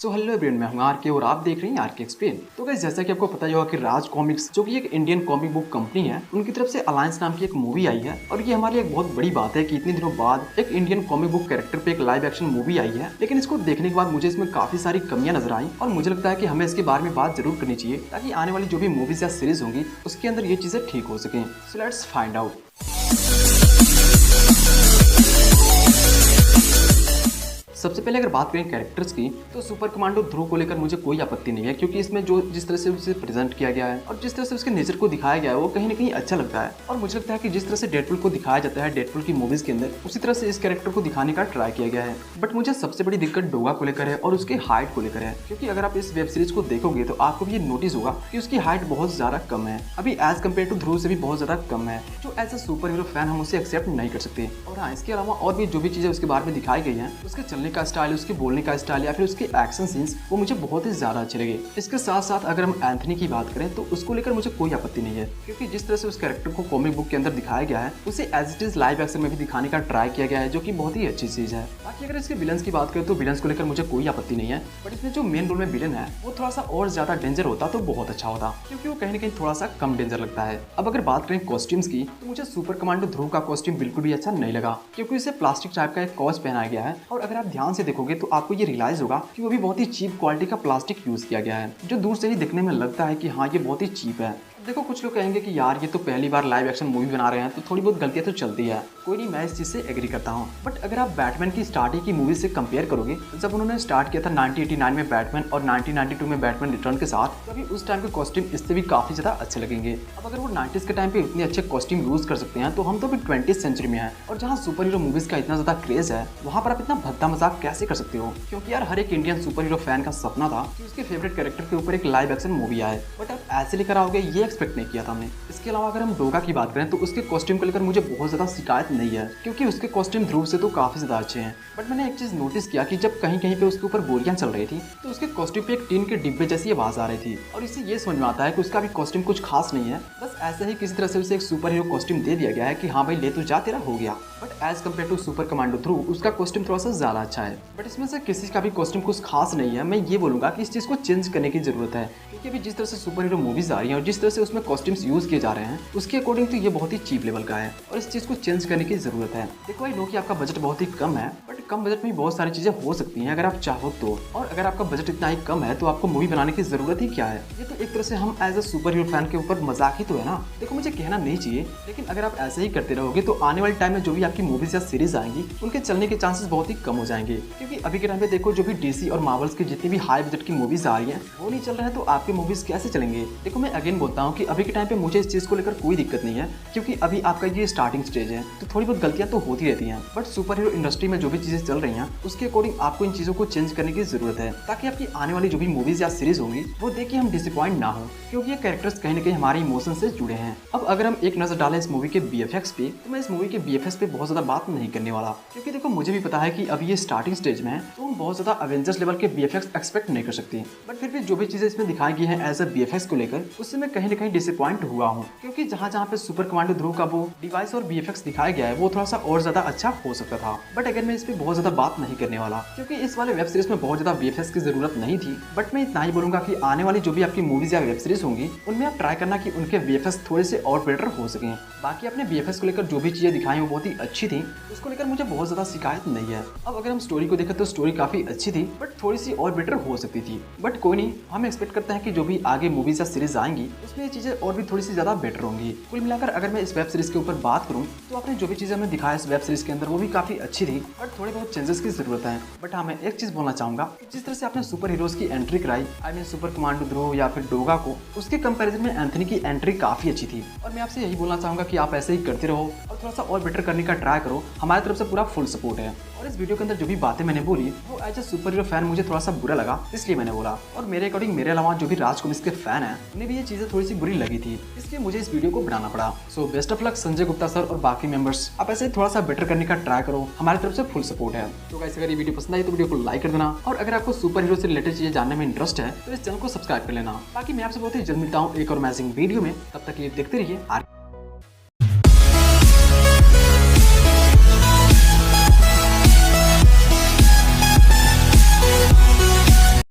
So hello everyone, मैं हूं R K और आप देख रहे हैं आरके एक्सप्लेन। तो गाइस, जैसा कि आपको पता ही होगा कि राज कॉमिक्स जो कि एक इंडियन कॉमिक बुक कंपनी है, उनकी तरफ से अलायंस नाम की एक मूवी आई है। और ये हमारे लिए एक बहुत बड़ी बात है कि इतने दिनों बाद एक इंडियन कॉमिक बुक कैरेक्टर पे एक लाइव एक्शन मूवी आई है। लेकिन इसको देखने के बाद मुझे इसमें काफी सारी कमियां नजर आई और मुझे लगता है कि हमें इसके बारे में बात जरूर करनी चाहिए ताकि आने वाली जो भी मूवीज या सीरीज होंगी उसके अंदर ये चीजें ठीक हो सके। So let's find out. सबसे पहले अगर बात करें कैरेक्टर्स की, तो सुपर कमांडो ध्रुव को लेकर मुझे कोई आपत्ति नहीं है, क्योंकि इसमें जो जिस तरह से उसे प्रेजेंट किया गया है और जिस तरह से उसके नेचर को दिखाया गया है वो कहीं ना कहीं अच्छा लगता है। और मुझे लगता है कि जिस तरह से डेडपुल को दिखाया जाता है डेडपुल की मूवीज के अंदर, उसी तरह से इस कैरेक्टर को दिखाने का ट्राई किया गया है। बट मुझे सबसे बड़ी दिक्कत डोगा को लेकर है और उसके हाइट को लेकर है, क्योंकि अगर आप इस वेब सीरीज को देखोगे तो आपको भी ये नोटिस होगा कि उसकी हाइट बहुत ज्यादा कम है, अभी एज कम्पेयर टू ध्रुव से भी बहुत ज्यादा कम है, जो as a superhero fan हम उसे एक्सेप्ट नहीं कर सकते। और हाँ, इसके अलावा और भी जो भी चीजें उसके बारे में दिखाई गई है, उसके चलने का स्टाइल, उसके बोलने का स्टाइल या फिर उसके एक्शन सीन्स, वो मुझे बहुत ही ज्यादा अच्छे लगे। इसके साथ साथ अगर हम एंथनी की बात करें तो उसको लेकर मुझे कोई आपत्ति नहीं है, क्योंकि जिस तरह से उस कैरेक्टर को कॉमिक बुक के अंदर दिखाया गया है उसे as it is live action में भी दिखाने का ट्राई किया गया है, जो कि बहुत ही अच्छी चीज है। बाकी अगर इसके विलन्स की बात करें तो विलन्स को लेकर मुझे कोई आपत्ति नहीं है, बट इसमें जो मेन रोल में विलन है वो थोड़ा सा और ज्यादा डेंजर होता तो बहुत अच्छा होता, क्योंकि वो कहीं ना कहीं थोड़ा सा कम डेंजर लगता है। अब अगर बात करें कॉस्ट्यूम्स की, तो मुझे सुपर कमांडो ध्रुव का कॉस्ट्यूम बिल्कुल भी अच्छा नहीं लगा, क्योंकि उसे प्लास्टिक टाइप का एक कॉच पहनाया गया है। और अगर आप ध्यान से देखोगे तो आपको ये रियलाइज होगा कि वो भी बहुत ही चीप क्वालिटी का प्लास्टिक यूज किया गया है, जो दूर से ही दिखने में लगता है कि हाँ ये बहुत ही चीप है। देखो, कुछ लोग कहेंगे कि यार ये तो पहली बार लाइव एक्शन मूवी बना रहे हैं तो थोड़ी बहुत गलतियां तो चलती है, कोई नहीं, मैं इस चीज से एग्री करता हूँ। बट अगर आप बैटमैन की स्टार्टिंग की मूवी से कंपेयर करोगे, जब उन्होंने स्टार्ट किया था 1989 में बैटमैन और 1992 में बैटमैन रिटर्न के साथ, तो अभी उस टाइम के कॉस्ट्यूम इससे भी काफी ज्यादा अच्छे लगेंगे। अब अगर वो 90s के टाइम पे इतने अच्छे कॉस्ट्यूम यूज कर सकते हैं, तो हम तो अभी 20th सेंचुरी में हैं, और जहाँ सुपर हीरो मूवीज का इतना ज्यादा क्रेज है, वहाँ पर आप इतना भद्दा मजाक कैसे कर सकते हो? क्योंकि यार हर एक इंडियन सुपर हीरो फैन का सपना था कि उसके फेवरेट कैरेक्टर के ऊपर एक लाइव एक्शन मूवी आए, बट आप ऐसे लेकर आओगे ये एक्सपेक्ट नहीं किया था हमने। इसके अलावा अगर हम डोगा की बात करें तो उसके कॉस्ट्यूम को लेकर मुझे बहुत ज्यादा शिकायत नहीं है, क्योंकि उसके कॉस्ट्यूम ध्रुव से तो काफी ज्यादा अच्छे हैं। बट मैंने एक चीज नोटिस किया कि जब कहीं कहीं पे उसके ऊपर गोलियां चल रही थी तो उसके कॉस्ट्यूम पे एक टीन के डिब्बे जैसी आवाज आ रही थी, और इससे ये समझ में आता है कि उसका भी कॉस्ट्यूम कुछ खास नहीं है, बस ऐसे ही किसी तरह से उसे एक सुपर हीरो कॉस्ट्यूम दे दिया गया है कि हाँ भाई ले तू जा, तेरा हो गया। But as compare to super commando Dhruv, उसका कॉस्ट्यूम थोड़ा सा ज्यादा अच्छा है। बट इसमें से किसी का भी कॉस्ट्यूम कुछ खास नहीं है। मैं ये बोलूंगा कि इस चीज को चेंज करने की जरूरत है, क्योंकि अभी जिस तरह से सुपर हीरो मूवीज आ रही हैं और जिस तरह से उसमें कॉस्ट्यूम्स यूज किए जा रहे हैं, उसके अकॉर्डिंग तो ये बहुत ही चीप लेवल का है और इस चीज को चेंज करने की जरूरत है। देखो, आई नो कि आपका बजट बहुत ही कम है, बट कम बजट में बहुत सारी चीजें हो सकती हैं अगर आप चाहो तो। और अगर आपका बजट इतना ही कम है तो आपको मूवी बनाने की जरूरत ही क्या है? ये तो एक तरह से हम as a superhero fan के ऊपर मजाक ही तो है ना। देखो, मुझे कहना नहीं चाहिए, लेकिन अगर आप ऐसे ही करते रहोगे तो आने वाले टाइम में जो भी आपकी मूवीज या सीरीज आएंगी उनके चलने के चांसेस बहुत ही कम हो जाएंगे। क्योंकि अभी के टाइम पे देखो, जो भी डीसी और मार्वल्स की जितनी भी हाई बजट की मूवीज आ रही हैं वो नहीं चल रहे हैं, तो आपकी मूवीज कैसे चलेंगे? देखो, मैं अगेन बोलता हूँ कि अभी के टाइम पे मुझे इस चीज को लेकर कोई दिक्कत नहीं है, क्योंकि अभी आपका ये स्टार्टिंग स्टेज है, तो थोड़ी बहुत गलतियां तो होती रहती हैं। बट सुपर हीरो इंडस्ट्री में जो भी चीजें चल रही हैं उसके अकॉर्डिंग आपको इन चीजों को चेंज करने की जरूरत है, ताकि आपकी आने वाली जो भी मूवीज या सीरीज होंगी वो देख के हम डिसअपॉइंट ना हो, क्योंकि ये कैरेक्टर्स कहीं ना कहीं हमारे इमोशन से जुड़े हैं। अब अगर हम एक नजर डालें इस मूवी के बीएफएक्स पे, तो मैं इस मूवी के बीएफएक्स पे बहुत ज्यादा बात नहीं करने वाला, क्योंकि देखो मुझे भी पता है कि अभी ये स्टार्टिंग स्टेज में है, तो हम बहुत ज्यादा अवेंजर्स लेवल के बीएफएक्स एक्सपेक्ट नहीं कर सकते। बट फिर भी जो भी चीजें इसमें दिखाई गई है एज अ बीएफएक्स को लेकर, उससे मैं कहीं ना कहीं डिसअपॉइंट हुआ हूँ, क्योंकि जहाँ जहाँ पे सुपर कमांडो ध्रुव का वो डिवाइस और बीएफएक्स दिखाया गया है वो थोड़ा सा और ज्यादा अच्छा हो सकता था। बट अगर मैं इस पे बहुत ज्यादा बात नहीं करने वाला, क्योंकि इस वाले वेब सीरीज में बहुत ज्यादा बीएफएक्स की जरूरत नहीं थी। बट मैं इतना ही बोलूंगा कि आने वाली जो भी आपकी मूवीज या वेब सीरीज होंगी उनमें आप ट्राई करना कि उनके बीएफएक्स थोड़े से और बेटर हो सकें। बाकी अपने बीएफएक्स को लेकर जो भी चीजें दिखाई वो बहुत ही अच्छी थी, उसको लेकर मुझे बहुत ज्यादा शिकायत नहीं है। अब अगर हम स्टोरी को देखें तो स्टोरी काफी अच्छी थी, बट थोड़ी सी और बेटर हो सकती थी। बट कोई नहीं, हम एक्सपेक्ट करते हैं कि जो भी आगे मूवीज या सीरीज आएंगी उसमें ये चीजें और भी थोड़ी सी ज्यादा बेटर होंगी। कुल मिलाकर अगर मैं इस वेब सीरीज के ऊपर बात करूँ तो आपने जो भी चीजें हमें दिखाया इस वेब सीरीज के अंदर वो भी काफी अच्छी थी, बट थोड़े बहुत चेंजेस की जरूरत है। बट हाँ, मैं एक चीज बोलना चाहूंगा, जिस तरह से आपने सुपर हीरोज की एंट्री कराई, आई मीन सुपर कमांडो ध्रुव या फिर डोगा को, उसके कंपैरिजन में एंथनी की एंट्री काफी अच्छी थी। और मैं आपसे यही बोलना चाहूंगा कि आप ऐसे ही करते रहो और थोड़ा सा और बेटर करने का ट्राई करो। हमारी तरफ से पूरा फुल सपोर्ट है। और इस वीडियो के अंदर जो भी बातें मैंने बोली वो as a superhero fan मुझे थोड़ा सा बुरा लगा, इसलिए मैंने बोला। और मेरे अकॉर्डिंग मेरे अलावा जो भी राज कॉमिक्स के फैन है उन्हें भी ये चीजें थोड़ी सी बुरी लगी थी, इसलिए मुझे इस वीडियो को बनाना पड़ा। So best of luck Sanjay Gupta sir और बाकी मेंबर्स, आप ऐसे थोड़ा सा बेटर करने का ट्राई करो, हमारी तरफ से फुल सपोर्ट है। तो गाइस, अगर ये वीडियो पसंद आई तो वीडियो को लाइक कर देना, और अगर आपको सुपर हीरो से रिलेटेड चीजें जानने में इंटरेस्ट है तो इस चैनल को सब्सक्राइब कर लेना। बाकी मैं आपसे बहुत ही जल्द मिलता हूँ एक और अमेजिंग वीडियो में, तब तक ये देखते रहिए।